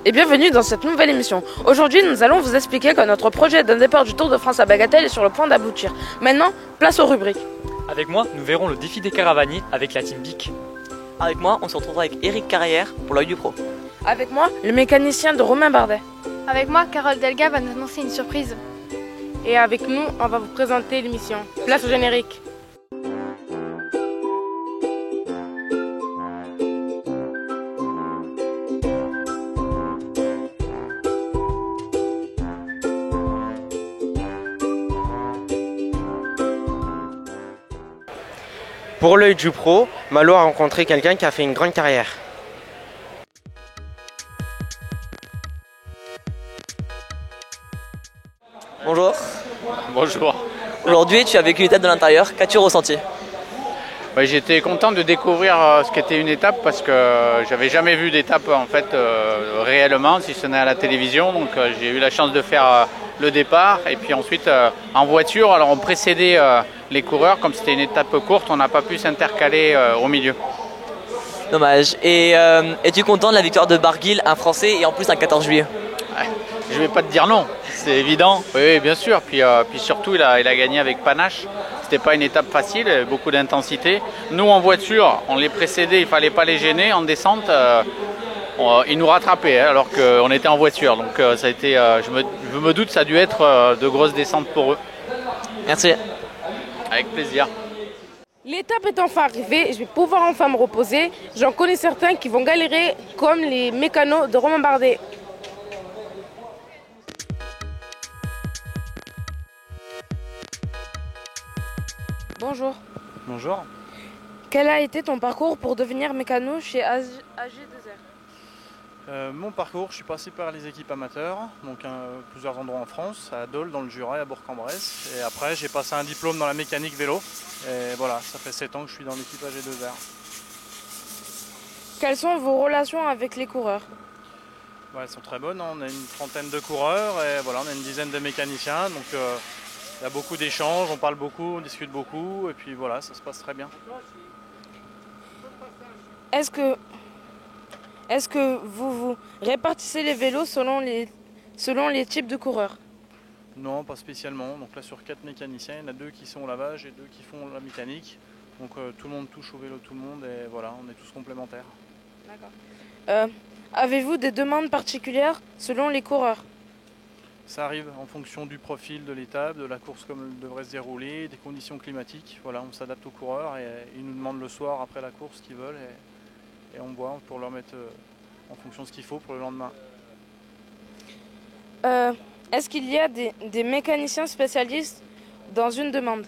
et bienvenue dans cette nouvelle émission. Aujourd'hui, nous allons vous expliquer que notre projet d'un départ du Tour de France à Bagatelle est sur le point d'aboutir. Maintenant, place aux rubriques. Avec moi, nous verrons le défi des caravaniers avec la team BIC. Avec moi, on se retrouvera avec Eric Carrière pour l'œil du pro. Avec moi, le mécanicien de Romain Bardet. Avec moi, Carole Delga va nous annoncer une surprise. Et avec nous, on va vous présenter l'émission. Place au générique. Pour l'œil du pro, Malo a rencontré quelqu'un qui a fait une grande carrière. Bonjour. Bonjour. Aujourd'hui, tu as vécu l'étape de l'intérieur. Qu'as-tu ressenti? J'étais content de découvrir ce qu'était une étape parce que j'avais jamais vu d'étape en fait réellement, si ce n'est à la télévision. Donc j'ai eu la chance de faire le départ et puis ensuite en voiture. Alors on précédait les coureurs, comme c'était une étape courte, on n'a pas pu s'intercaler au milieu. Dommage. Et es-tu content de la victoire de Barguil, un Français et en plus un 14 juillet? Je ne vais pas te dire non, c'est évident. Oui, bien sûr. Puis surtout, il a gagné avec panache. C'était pas une étape facile, beaucoup d'intensité. Nous, en voiture, on les précédait, il fallait pas les gêner. En descente, ils nous rattrapaient alors qu'on était en voiture. Donc ça a été, je me doute, ça a dû être de grosses descentes pour eux. Merci. Avec plaisir. L'étape est enfin arrivée, je vais pouvoir enfin me reposer. J'en connais certains qui vont galérer, comme les mécanos de Romain Bardet. Bonjour. Bonjour. Quel a été ton parcours pour devenir mécano chez AG2R? Mon parcours, je suis passé par les équipes amateurs, donc plusieurs endroits en France, à Dole, dans le Jura et à Bourg-en-Bresse. Et après, j'ai passé un diplôme dans la mécanique vélo. Et voilà, ça fait 7 ans que je suis dans l'équipe AG2R. Quelles sont vos relations avec les coureurs? Elles sont très bonnes, hein. On a une trentaine de coureurs et voilà, on a une dizaine de mécaniciens. Donc il y a beaucoup d'échanges, on parle beaucoup, on discute beaucoup et puis voilà, ça se passe très bien. Est-ce que vous répartissez les vélos selon les types de coureurs? Non, pas spécialement. Donc là, sur 4 mécaniciens, il y en a 2 qui sont au lavage et 2 qui font la mécanique. Donc tout le monde touche au vélo, tout le monde, et voilà, on est tous complémentaires. D'accord. Avez-vous des demandes particulières selon les coureurs? Ça arrive en fonction du profil de l'étape, de la course comme elle devrait se dérouler, des conditions climatiques. Voilà, on s'adapte aux coureurs et ils nous demandent le soir après la course ce qu'ils veulent et on voit pour leur mettre en fonction de ce qu'il faut pour le lendemain. Est-ce qu'il y a des mécaniciens spécialistes dans une demande?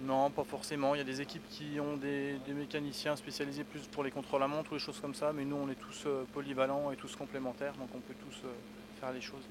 Non, pas forcément. Il y a des équipes qui ont des mécaniciens spécialisés plus pour les contrôles à montre ou des choses comme ça, mais nous on est tous polyvalents et tous complémentaires, donc on peut tous faire les choses.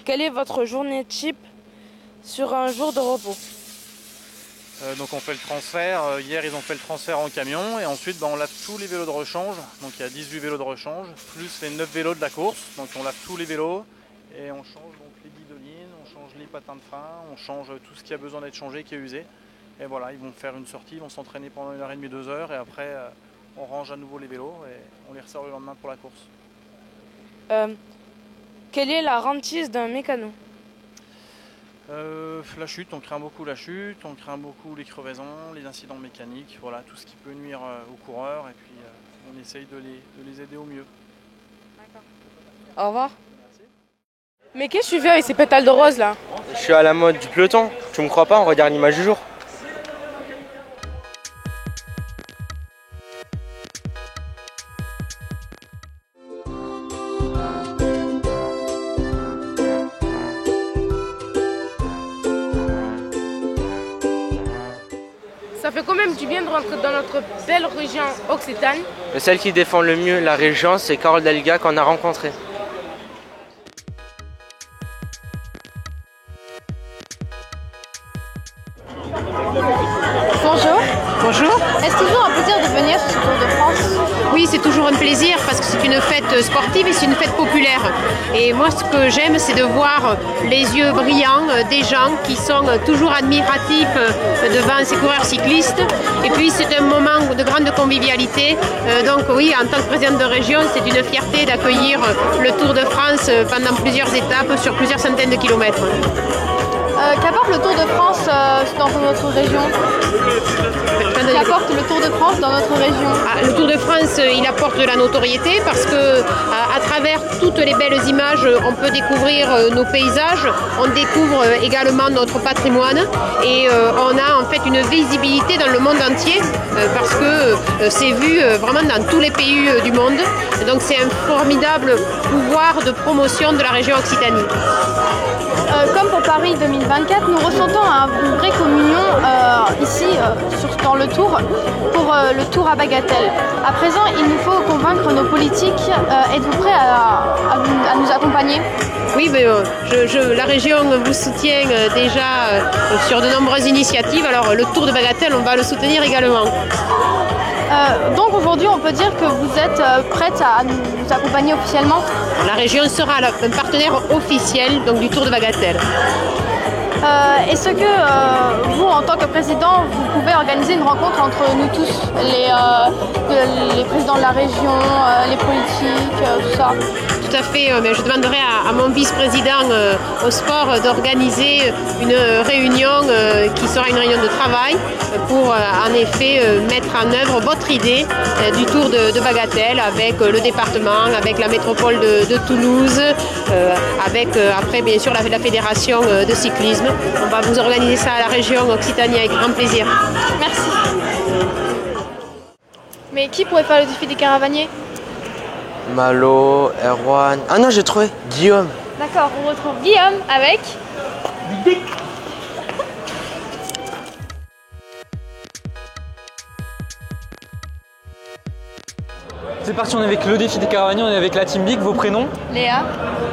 Quelle est votre journée type sur un jour de repos? Donc on fait le transfert. Hier ils ont fait le transfert en camion et ensuite on lave tous les vélos de rechange. Donc il y a 18 vélos de rechange, plus les 9 vélos de la course. Donc on lave tous les vélos et on change donc les guidolines, on change les patins de frein, on change tout ce qui a besoin d'être changé, qui est usé. Et voilà, ils vont faire une sortie, ils vont s'entraîner pendant 1h30, 2 heures et après on range à nouveau les vélos et on les ressort le lendemain pour la course. Quelle est la hantise d'un mécano? La chute, on craint beaucoup la chute, on craint beaucoup les crevaisons, les incidents mécaniques, voilà, tout ce qui peut nuire aux coureurs et puis on essaye de les aider au mieux. D'accord. Au revoir. Merci. Mais qu'est-ce que tu fais avec ces pétales de rose là? Je suis à la mode du peloton. Tu me crois pas? On regarde l'image du jour. Ça fait quand même du bien de rentrer dans notre belle région Occitane. Celle qui défend le mieux la région, c'est Carole Delga qu'on a rencontrée. Bonjour. Bonjour. Est-ce toujours un plaisir de venir venir sur ce Tour de France? Oui, c'est toujours un plaisir parce que c'est une fête sportive et c'est une fête populaire. Et moi, ce que j'aime, c'est de voir les yeux brillants des gens qui sont toujours admiratifs devant ces coureurs cyclistes. Et puis, c'est un moment de grande convivialité. Donc oui, en tant que présidente de région, c'est une fierté d'accueillir le Tour de France pendant plusieurs étapes sur plusieurs centaines de kilomètres. Qu'apporte le Tour de France dans notre région? Qu'apporte le Tour de France dans notre région? Le Tour de France, il apporte de la notoriété parce que à travers toutes les belles images, on peut découvrir nos paysages, on découvre également notre patrimoine et on a en fait une visibilité dans le monde entier parce que c'est vu vraiment dans tous les pays du monde. Donc c'est un formidable pouvoir de promotion de la région Occitanie. Comme pour Paris 2024, nous ressentons une vraie communion ici dans le Tour pour le Tour à Bagatelle. À présent, il nous faut convaincre nos politiques. Êtes-vous prêts à nous accompagner? Oui, mais, la région vous soutient déjà sur de nombreuses initiatives. Alors le Tour de Bagatelle, on va le soutenir également. Donc aujourd'hui, on peut dire que vous êtes prête à nous accompagner officiellement? La région sera un partenaire officiel donc, du Tour de Bagatelle. Est-ce que vous, en tant que président, vous pouvez organiser une rencontre entre nous tous, les présidents de la région, les politiques, tout ça? Tout à fait, mais je demanderai à mon vice-président au sport d'organiser une réunion qui sera une réunion de travail pour en effet mettre en œuvre votre idée du Tour de Bagatelle avec le département, avec la métropole de Toulouse, avec après bien sûr la fédération de cyclisme. On va vous organiser ça à la région Occitanie avec grand plaisir. Merci. Mais qui pourrait faire le défi des caravaniers? Malo, Erwan... Ah non, j'ai trouvé Guillaume. D'accord, on retrouve Guillaume avec... C'est parti, on est avec le défi des caravaniers, on est avec la Team Big, vos prénoms? Léa.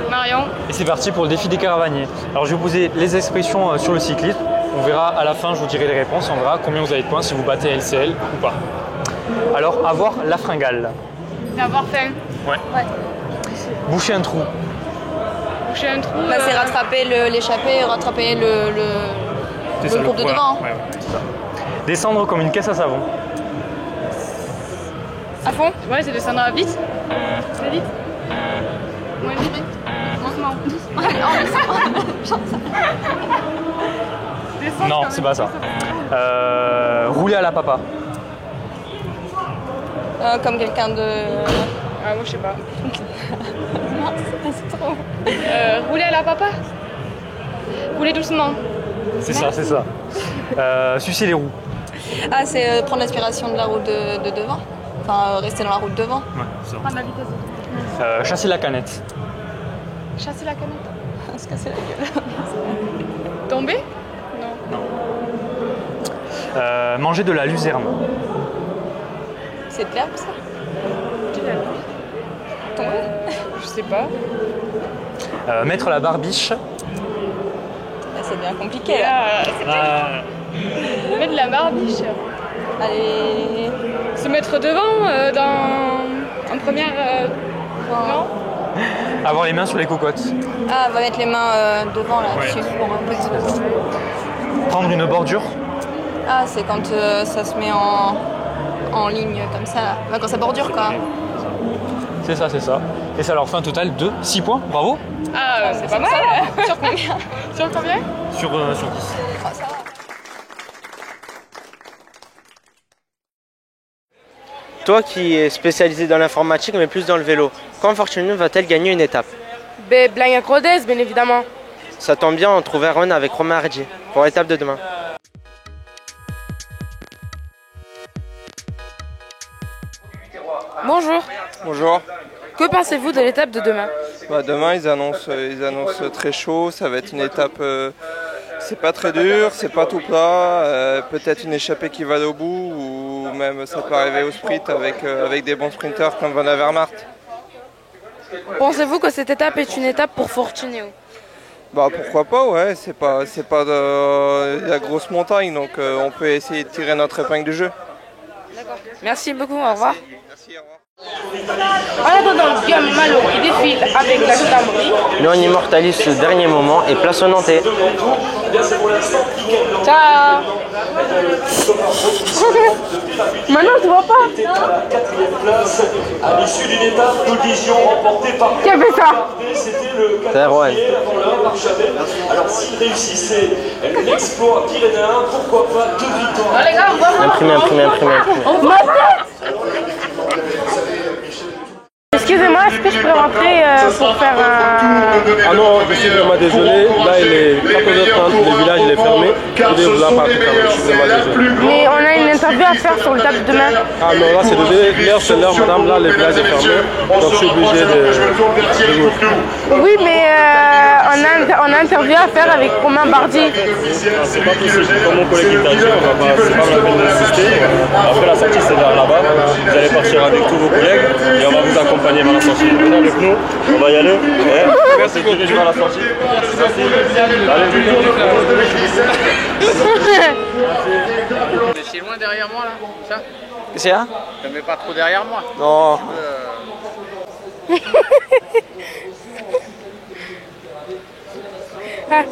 Marion. Et c'est parti pour le défi des caravaniers. Alors je vais vous poser les expressions sur le cyclisme. On verra à la fin, je vous dirai les réponses, on verra combien vous avez de points si vous battez LCL ou pas. Alors, avoir la fringale. Avoir faim. Ouais. Boucher un trou. Boucher un trou. Bah, c'est rattraper l'échappée, rattraper le groupe de devant. Ouais, c'est ça. Descendre comme une caisse à savon. À fond? Ouais, c'est descendre vite. Très vite. Moins vite. Non, c'est pas ça. Rouler à la papa. Comme quelqu'un de... Ah, moi je sais pas. Non, c'est trop. Rouler à la papa? Rouler doucement. C'est ça, c'est ça. Sucer les roues. Ah, c'est prendre l'inspiration de la route de devant. Enfin, rester dans la route devant. Ouais, c'est ça. Prendre la vitesse. Chasser la canette. Chasser la canette. Se casser la gueule. Tomber? Non. Manger de la luzerne. C'est de l'herbe, ça? Tomber? Je sais pas. Mettre la barbiche. C'est bien compliqué, là. Mettre de la barbiche. Allez... Se mettre devant, en première... Non? Avoir les mains sur les cocottes. Ah, on va mettre les mains devant, là, dessus, pour un peu de... Prendre une bordure. Ah, c'est quand ça se met en ligne, comme ça. Enfin, quand ça bordure, quoi. C'est ça, c'est ça. Et ça leur fait un total de 6 points. Bravo. Ah, c'est pas mal. Sur combien? Sur combien? Sur 10. Ah, ça va. Toi qui es spécialisé dans l'informatique mais plus dans le vélo, quand Fortune va-t-elle gagner une étape? Blagne Rodez, bien évidemment. Ça tombe bien, on trouve Erwan avec Romain Hardy pour l'étape de demain. Bonjour. Bonjour. Que pensez-vous de l'étape de demain? Demain, ils annoncent très chaud. Ça va être une étape. C'est pas très dur, c'est pas tout plat. Peut-être une échappée qui va au bout, ou même ça peut arriver au sprint avec des bons sprinteurs comme Van Avermaet. Pensez-vous que cette étape est une étape pour Fortunéo? Pourquoi pas, ouais. C'est pas de la grosse montagne, donc on peut essayer de tirer notre épingle du jeu. Merci beaucoup, au revoir. Merci, au revoir. En attendant, Guillaume Malo qui défile avec la gendarmerie. Nous on immortalise ce dernier moment et place au Nantais. Ciao. Maintenant, tu vois pas. À l'issue d'une étape de vision remportée par Qui a fait ça? C'est Erwan. Alors s'il réussissait l'exploit pyrénéen, pourquoi pas 2 victoires. Les gars, on va Imprimer. Ma tête. Excusez-moi, est-ce que je peux rentrer pour faire un... Ah non, je suis vraiment désolé. Là, il est 14h30, le village il est fermé. Je vais vous en parler quand même. Je suis vraiment désolé. Mais on a une interview à faire sur le table demain. Ah non, là, c'est l'heure, madame. Là, le village est fermé. Donc, je suis obligé de vous. Oui, mais on a interview à faire avec Romain Bardi. C'est pas possible. Comme mon collègue t'a dit, c'est pas la peine d'insister. Après la sortie, c'est vers là-bas. Vous allez partir avec tous vos collègues et on va vous accompagner vers la sortie. Venez avec nous, on va y aller. Merci beaucoup. Je vais à la sortie. Merci. Mais c'est loin derrière moi là, ça? C'est ça? Ne mets pas trop derrière moi. Non. Ah,